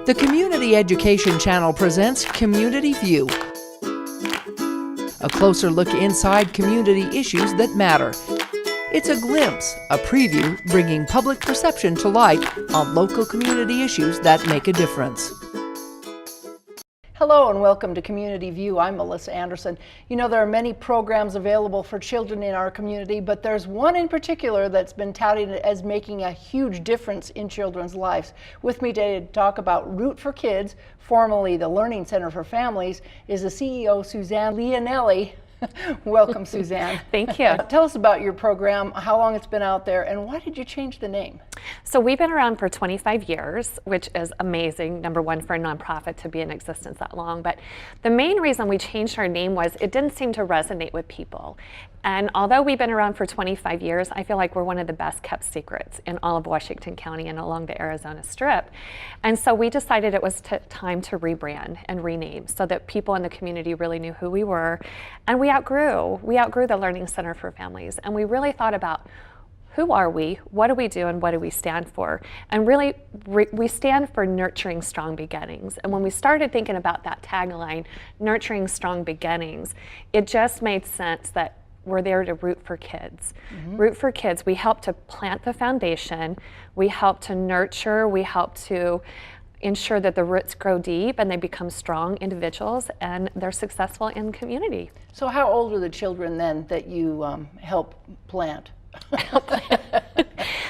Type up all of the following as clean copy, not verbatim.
The Community Education Channel presents Community View, a closer look inside community issues that matter. It's a glimpse, a preview, bringing public perception to light on local community issues that make a difference. Hello and welcome to Community View. I'm Melissa Anderson. You know, there are many programs available for children in our community, but there's one in particular that's been touted as making a huge difference in children's lives. With me today to talk about Root for Kids, formerly the Learning Center for Families, is the CEO, Suzanne Leonelli. Welcome, Suzanne. Thank you. Tell us about your program, how long it's been out there, and why did you change the name? So we've been around for 25 years, which is amazing, number one, for a nonprofit to be in existence that long. But the main reason we changed our name was it didn't seem to resonate with people. And although we've been around for 25 years, I feel like we're one of the best kept secrets in all of Washington County and along the Arizona Strip. And so we decided it was time to rebrand and rename so that people in the community really knew who we were. And we outgrew the Learning Center for Families. And we really thought about, who are we, what do we do, and what do we stand for? And really, we stand for nurturing strong beginnings. And when we started thinking about that tagline, nurturing strong beginnings, it just made sense that we're there to root for kids. Mm-hmm. Root for kids. We help to plant the foundation. We help to nurture. We help to ensure that the roots grow deep and they become strong individuals and they're successful in community. So how old are the children then that you help plant?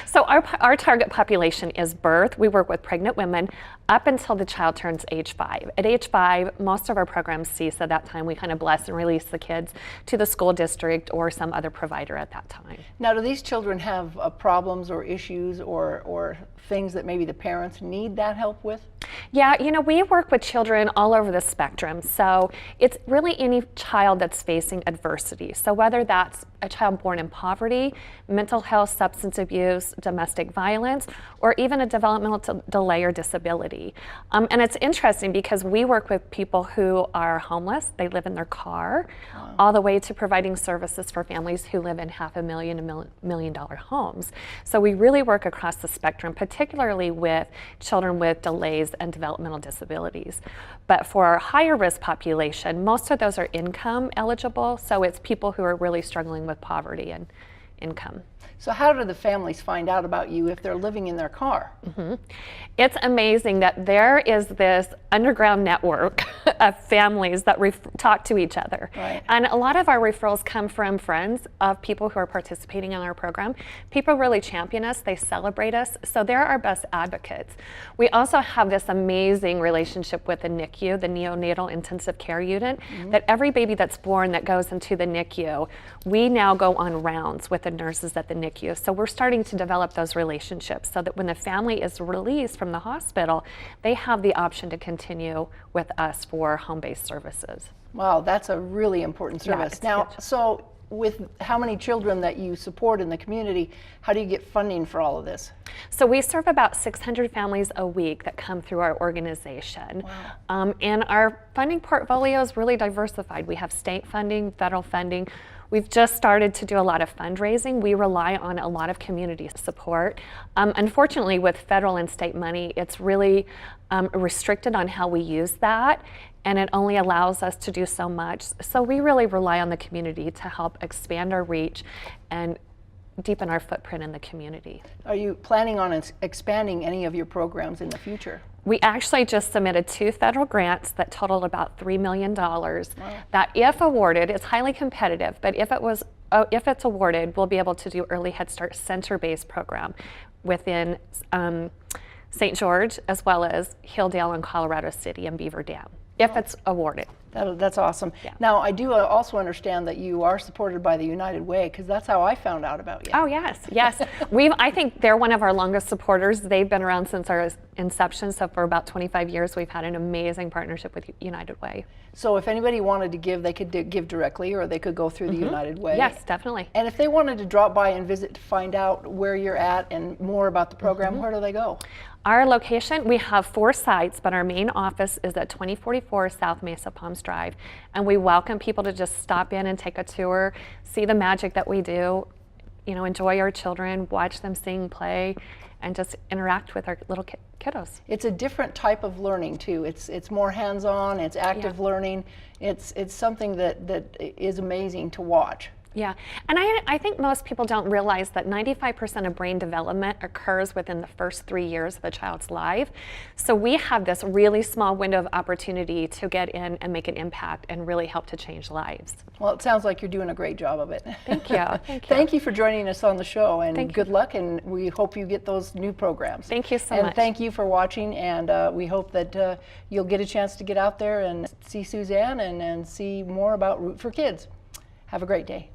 So our target population is birth. We work with pregnant women up until the child turns age 5. At age 5, most of our programs cease at that time. We kind of bless and release the kids to the school district or some other provider at that time. Now, do these children have problems or issues or things that maybe the parents need that help with? Yeah, you know, we work with children all over the spectrum. So it's really any child that's facing adversity. So whether that's a child born in poverty, mental health, substance abuse, domestic violence, or even a developmental delay or disability. And it's interesting because we work with people who are homeless, they live in their car, wow, all the way to providing services for families who live in $500,000 to $1 million homes. So we really work across the spectrum, particularly with children with delays and developmental disabilities. But for our higher risk population, most of those are income eligible, so it's people who are really struggling with poverty and income. So how do the families find out about you if they're living in their car? Mm-hmm. It's amazing that there is this underground network of families that talk to each other. Right. And a lot of our referrals come from friends of people who are participating in our program. People really champion us, they celebrate us, so they're our best advocates. We also have this amazing relationship with the NICU, the Neonatal Intensive Care Unit, mm-hmm, that every baby that's born that goes into the NICU, we now go on rounds with the nurses at the NICU. So we're starting to develop those relationships so that when the family is released from the hospital, they have the option to continue with us for home-based services. Wow, that's a really important service. Yeah, now, so with how many children that you support in the community, how do you get funding for all of this? So we serve about 600 families a week that come through our organization. Wow. And our funding portfolio is really diversified. We have state funding, federal funding. We've just started to do a lot of fundraising. We rely on a lot of community support. Unfortunately, with federal and state money, it's really restricted on how we use that, and it only allows us to do so much. So we really rely on the community to help expand our reach and deepen our footprint in the community. Are you planning on expanding any of your programs in the future? We actually just submitted 2 federal grants that totaled about $3 million. Wow. That if awarded, it's highly competitive, but if it's awarded, we'll be able to do Early Head Start center-based program within St. George, as well as Hilldale and Colorado City and Beaver Dam, if it's awarded. That's awesome. Yeah. Now, I do also understand that you are supported by the United Way, because that's how I found out about you. Oh, yes. I think they're one of our longest supporters. They've been around since our inception, so for about 25 years, we've had an amazing partnership with United Way. So if anybody wanted to give, they could give directly, or they could go through the United Way. Yes, definitely. And if they wanted to drop by and visit to find out where you're at and more about the program, where do they go? Our location, we have 4 sites, but our main office is at 2044 South Mesa Palms Drive. And we welcome people to just stop in and take a tour, see the magic that we do, you know, enjoy our children, watch them sing, play, and just interact with our little kiddos. It's a different type of learning too. It's more hands-on, it's active learning. It's something that is amazing to watch. Yeah, and I think most people don't realize that 95% of brain development occurs within the first 3 years of a child's life. So we have this really small window of opportunity to get in and make an impact and really help to change lives. Well, it sounds like you're doing a great job of it. Thank you. Thank you. Thank you for joining us on the show, and good you. luck, and we hope you get those new programs. Thank you so and much. Thank you for watching, and we hope that you'll get a chance to get out there and see Suzanne and see more about Root for Kids. Have a great day.